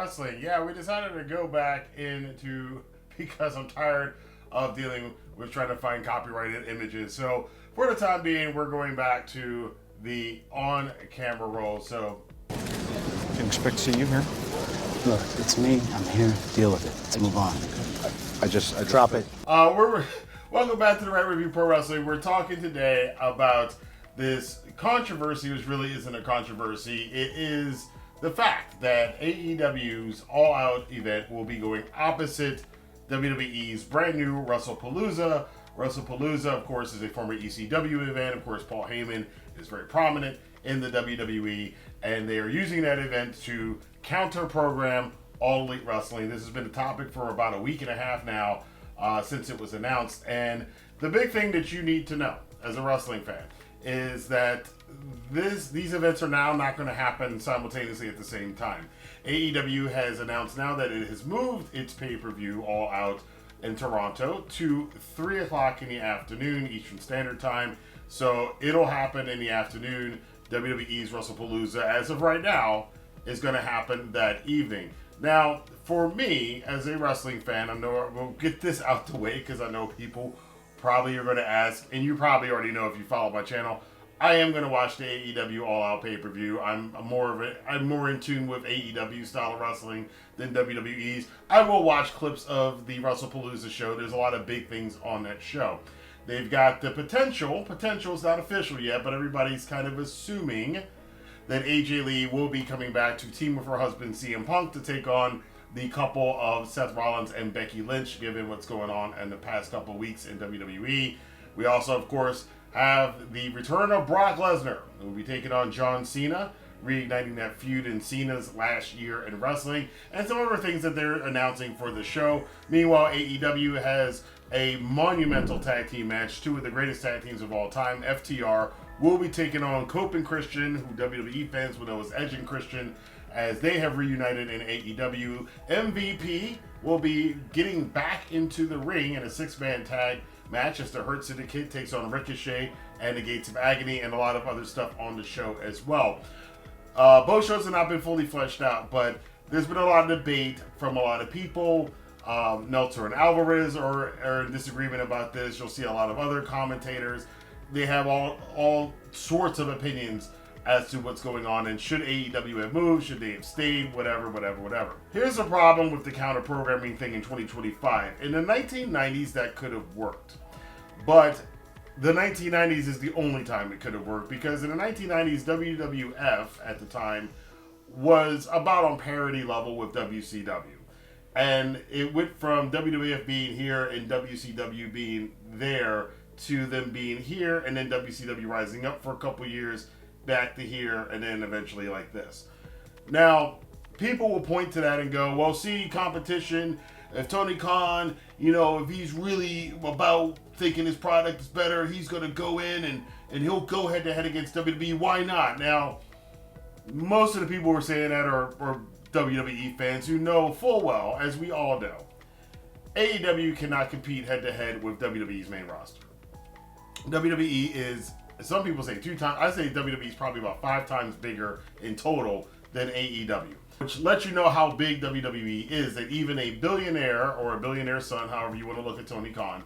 wrestling. Yeah, we decided to go back into because I'm tired of dealing with trying to find copyrighted images. So for the time being, we're going back to the on-camera roll. So Didn't expect to see you here. Look, it's me. I'm here. Deal with it. Let's move on. I just Drop it. Welcome back to the Right Review Pro Wrestling. We're talking today about this controversy, which really isn't a controversy. It is the fact that AEW's All Out event will be going opposite WWE's brand new WrestlePalooza. WrestlePalooza, of course, is a former ECW event. Of course, Paul Heyman is very prominent in the WWE, and they are using that event to counter-program All Elite Wrestling. This has been a topic for about a week and a half now since it was announced. And the big thing that you need to know as a wrestling fan is that these events are now not going to happen simultaneously at the same time. AEW has announced now that it has moved its pay-per-view All Out in Toronto to 3 o'clock in the afternoon Eastern Standard Time. So it'll happen in the afternoon. WWE's WrestlePalooza, as of right now, is going to happen that evening. Now, for me, as a wrestling fan, I know we'll get this out the way because I know people probably are going to ask, and you probably already know if you follow my channel, I am going to watch the AEW All Out pay-per-view. I'm more in tune with AEW style of wrestling than WWE's. I will watch clips of the WrestlePalooza show. There's a lot of big things on that show. They've got the potential is not official yet, but everybody's kind of assuming that AJ Lee will be coming back to team with her husband CM Punk to take on the couple of Seth Rollins and Becky Lynch, given what's going on in the past couple of weeks in WWE. We also, of course, have the return of Brock Lesnar, who will be taking on John Cena, reigniting that feud in Cena's last year in wrestling, and some other things that they're announcing for the show. Meanwhile, AEW has a monumental tag team match. Two of the greatest tag teams of all time, FTR, will be taking on Cope and Christian, who WWE fans will know as Edge and Christian, as they have reunited in AEW. MVP will be getting back into the ring in a 6-man tag match as the Hurt Syndicate takes on Ricochet and the Gates of Agony, and a lot of other stuff on the show as well. Both shows have not been fully fleshed out, but there's been a lot of debate from a lot of people. Meltzer and Alvarez are in disagreement about this. You'll see a lot of other commentators. They have all sorts of opinions as to what's going on, and should AEW have moved, should they have stayed, whatever. Here's the problem with the counter-programming thing in 2025. In the 1990s, that could have worked. But the 1990s is the only time it could have worked, because in the 1990s, WWF at the time was about on parity level with WCW. And it went from WWF being here and WCW being there to them being here, and then WCW rising up for a couple years, back to here, and then eventually like this. Now, people will point to that and go, well, see, competition, if Tony Khan, if he's really about thinking his product is better, he's going to go in and he'll go head-to-head against WWE. Why not? Now, most of the people who are saying that are WWE fans who know full well, as we all know, AEW cannot compete head-to-head with WWE's main roster. WWE is, some people say 2 times, I say WWE is probably about 5 times bigger in total than AEW. Which lets you know how big WWE is, that even a billionaire or a billionaire's son, however you want to look at Tony Khan,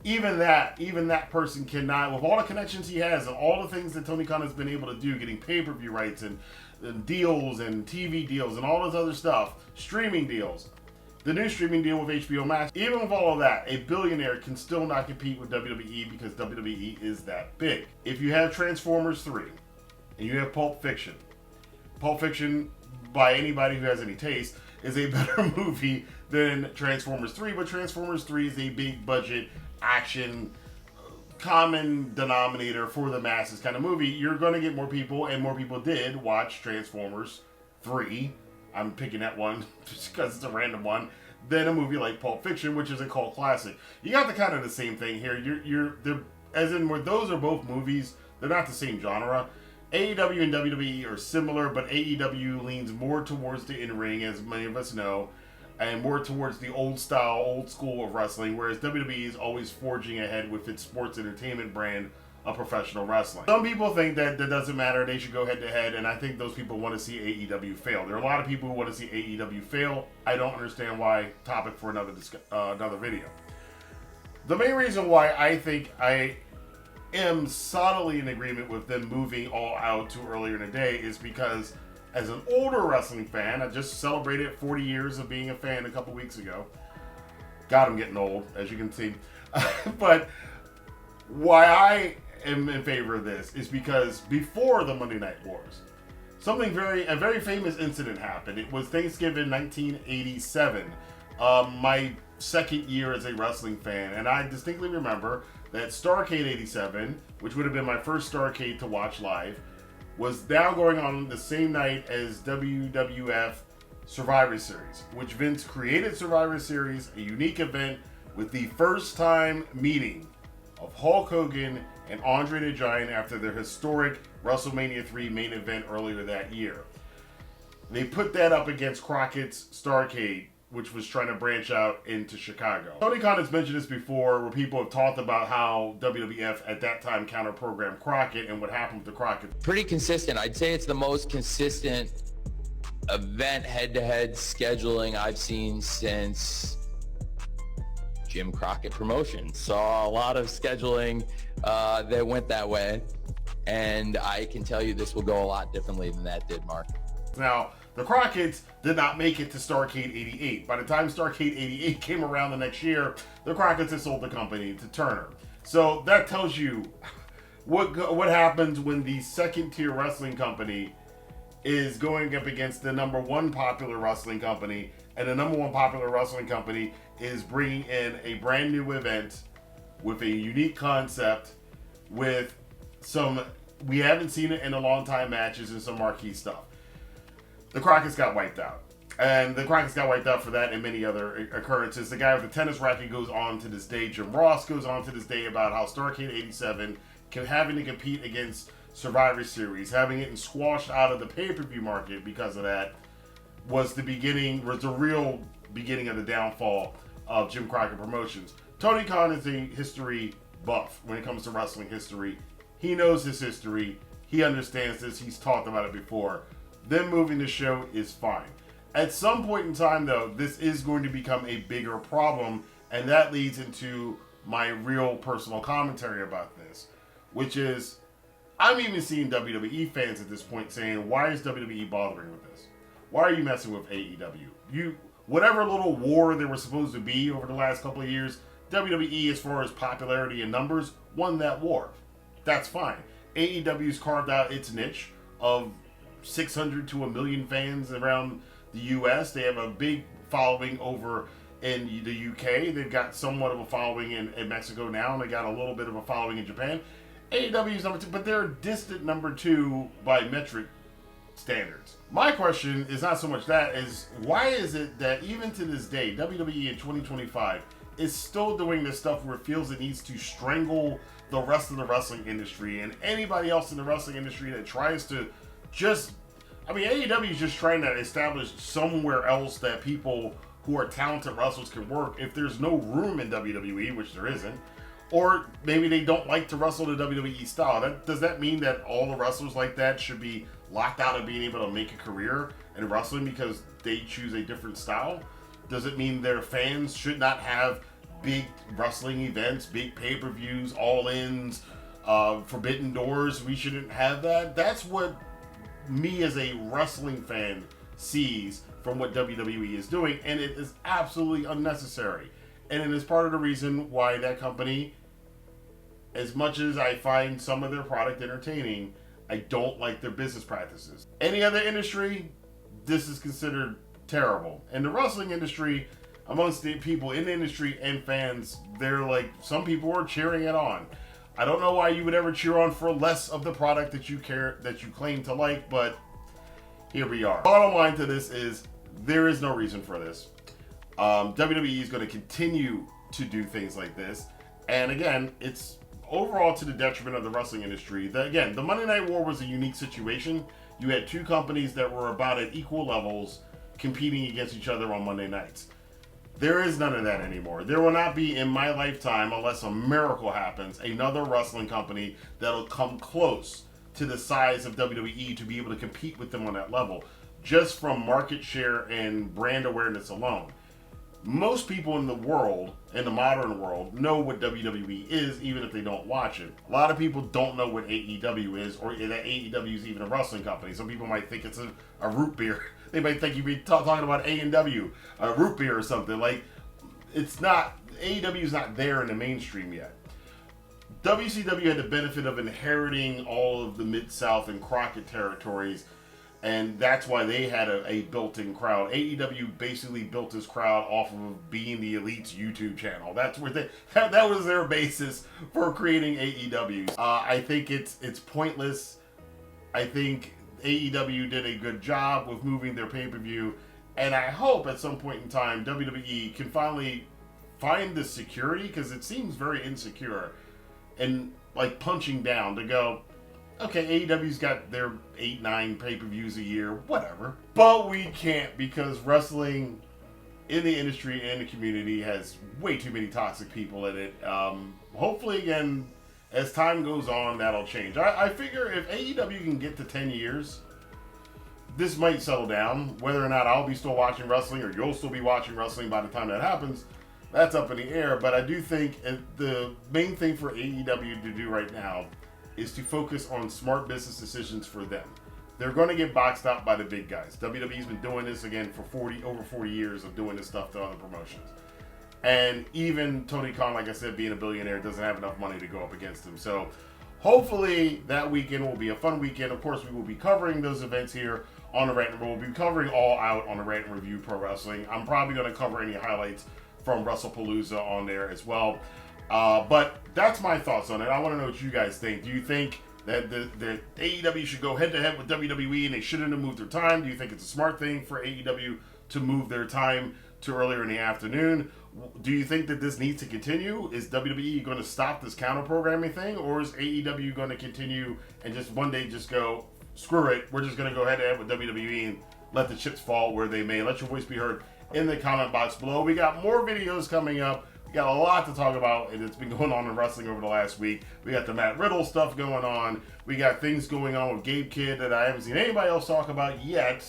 even that person cannot, with all the connections he has and all the things that Tony Khan has been able to do, getting pay-per-view rights and deals and TV deals and all this other stuff, streaming deals, the new streaming deal with HBO Max, even with all of that, a billionaire can still not compete with WWE because WWE is that big. If you have Transformers 3 and you have Pulp Fiction, by anybody who has any taste, is a better movie than Transformers 3, but Transformers 3 is a big budget action common denominator for the masses kind of movie. You're going to get more people, and more people did watch Transformers 3. I'm picking that one just because it's a random one, than a movie like Pulp Fiction, which is a cult classic. You got the kind of the same thing here. They're as in where those are both movies, they're not the same genre. AEW and WWE are similar, but AEW leans more towards the in-ring, as many of us know, and more towards the old style, old school of wrestling, whereas WWE is always forging ahead with its sports entertainment brand of professional wrestling. Some people think that that doesn't matter, they should go head to head, and I think those people want to see AEW fail. There are a lot of people who want to see AEW fail. I don't understand why. Topic for another video. The main reason why I think I am solidly in agreement with them moving All Out to earlier in the day is because as an older wrestling fan, I just celebrated 40 years of being a fan a couple weeks ago. God, I'm getting old, as you can see. But why I am in favor of this is because before the Monday Night Wars, a very famous incident happened. It was Thanksgiving 1987, my second year as a wrestling fan, and I distinctly remember that Starrcade 87, which would have been my first Starrcade to watch live, was now going on the same night as WWF Survivor Series, which Vince created Survivor Series, a unique event with the first time meeting of Hulk Hogan and Andre the Giant after their historic WrestleMania 3 main event earlier that year. They put that up against Crockett's Starrcade, which was trying to branch out into Chicago. Tony Khan has mentioned this before, where people have talked about how WWF at that time counter-programmed Crockett and what happened with the Crockett. Pretty consistent. I'd say it's the most consistent event head-to-head scheduling I've seen since Jim Crockett Promotions. Saw a lot of scheduling that went that way, and I can tell you this will go a lot differently than that did, Mark. Now, the Crockett's did not make it to Starrcade 88. By the time Starrcade 88 came around the next year, the Crockett's had sold the company to Turner. So that tells you what happens when the second-tier wrestling company is going up against the number one popular wrestling company, and the number one popular wrestling company is bringing in a brand new event with a unique concept, with some, we haven't seen it in a long time, matches and some marquee stuff. The Crockett's got wiped out. And the Crockett's got wiped out for that and many other occurrences. The guy with the tennis racket goes on to this day. Jim Ross goes on to this day about how Starrcade 87 having to compete against Survivor Series, having it squashed out of the pay-per-view market because of that, was the real beginning of the downfall of Jim Crockett Promotions. Tony Khan is a history buff when it comes to wrestling history. He knows his history. He understands this. He's talked about it before. Them moving the show is fine. At some point in time, though, this is going to become a bigger problem, and that leads into my real personal commentary about this, which is, I'm even seeing WWE fans at this point saying, why is WWE bothering with this? Why are you messing with AEW? Whatever little war there was supposed to be over the last couple of years, WWE, as far as popularity and numbers, won that war. That's fine. AEW's carved out its niche of 600 to 1 million fans around the US. They have a big following over in the UK. They've got somewhat of a following in Mexico now, and they got a little bit of a following in Japan. AEW is number 2, but they're distant number 2 by metric standards. My question is not so much that, is why is it that even to this day, WWE in 2025 is still doing this stuff where it feels it needs to strangle the rest of the wrestling industry, and anybody else in the wrestling industry that tries to AEW is just trying to establish somewhere else that people who are talented wrestlers can work. If there's no room in WWE, which there isn't, or maybe they don't like to wrestle the WWE style, does that mean that all the wrestlers like that should be locked out of being able to make a career in wrestling because they choose a different style? Does it mean their fans should not have big wrestling events, big pay-per-views, all-ins, forbidden doors? We shouldn't have that? That's what me as a wrestling fan sees from what WWE is doing, and it is absolutely unnecessary. And it is part of the reason why that company, as much as I find some of their product entertaining, I don't like their business practices. Any other industry, this is considered terrible. And the wrestling industry, amongst the people in the industry and fans, they're like, some people are cheering it on. I don't know why you would ever cheer on for less of the product that you claim to like, but here we are. Bottom line to this is, there is no reason for this. WWE is going to continue to do things like this, and again, it's overall to the detriment of the wrestling industry. The Monday Night War was a unique situation. You had two companies that were about at equal levels competing against each other on Monday nights. There is none of that anymore. There will not be in my lifetime, unless a miracle happens, another wrestling company that'll come close to the size of WWE to be able to compete with them on that level, just from market share and brand awareness alone. Most people in the world, in the modern world, know what WWE is, even if they don't watch it. A lot of people don't know what AEW is, or that AEW is even a wrestling company. Some people might think it's a root beer. They might think you'd be talking about A&W, a root beer or something. Like, it's not, AEW is not there in the mainstream yet. WCW had the benefit of inheriting all of the Mid-South and Crockett territories, and that's why they had a built-in crowd. AEW basically built this crowd off of being the Elite's YouTube channel. That's where that was their basis for creating AEW. I think it's pointless. I think AEW did a good job with moving their pay-per-view, and I hope at some point in time WWE can finally find the security, because it seems very insecure, and like punching down to go, okay, AEW's got their 8-9 pay-per-views a year, whatever. But we can't, because wrestling in the industry and in the community has way too many toxic people in it. Hopefully, again, as time goes on, that'll change. I figure if AEW can get to 10 years, this might settle down. Whether or not I'll be still watching wrestling or you'll still be watching wrestling by the time that happens, that's up in the air. But I do think the main thing for AEW to do right now is to focus on smart business decisions for them. They're going to get boxed out by the big guys. WWE's been doing this again for over 40 years of doing this stuff to other promotions. And even Tony Khan, like I said, being a billionaire, doesn't have enough money to go up against him. So hopefully that weekend will be a fun weekend. Of course, we will be covering those events here on the Rantin. We'll be covering All Out on the Rantin Review Pro Wrestling. I'm probably going to cover any highlights from WrestlePalooza on there as well. But that's my thoughts on it. I want to know what you guys think. Do you think that the AEW should go head-to-head with WWE and they shouldn't have moved their time? Do you think it's a smart thing for AEW to move their time to earlier in the afternoon? Do you think that this needs to continue? Is WWE going to stop this counter-programming thing? Or is AEW going to continue and just one day just go, screw it, we're just going to go head-to-head with WWE and let the chips fall where they may? Let your voice be heard in the comment box below. We got more videos coming up. We got a lot to talk about, and it's been going on in wrestling over the last week. We got the Matt Riddle stuff going on. We got things going on with Gabe Kidd that I haven't seen anybody else talk about yet.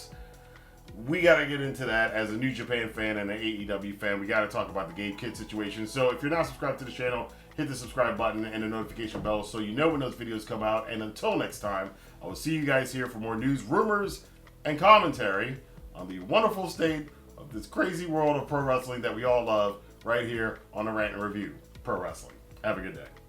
We got to get into that as a New Japan fan and an AEW fan. We got to talk about the Gabe Kidd situation. So if you're not subscribed to the channel, hit the subscribe button and the notification bell so you know when those videos come out. And until next time, I will see you guys here for more news, rumors, and commentary on the wonderful state of this crazy world of pro wrestling that we all love right here on the Rantin Review Pro Wrestling. Have a good day.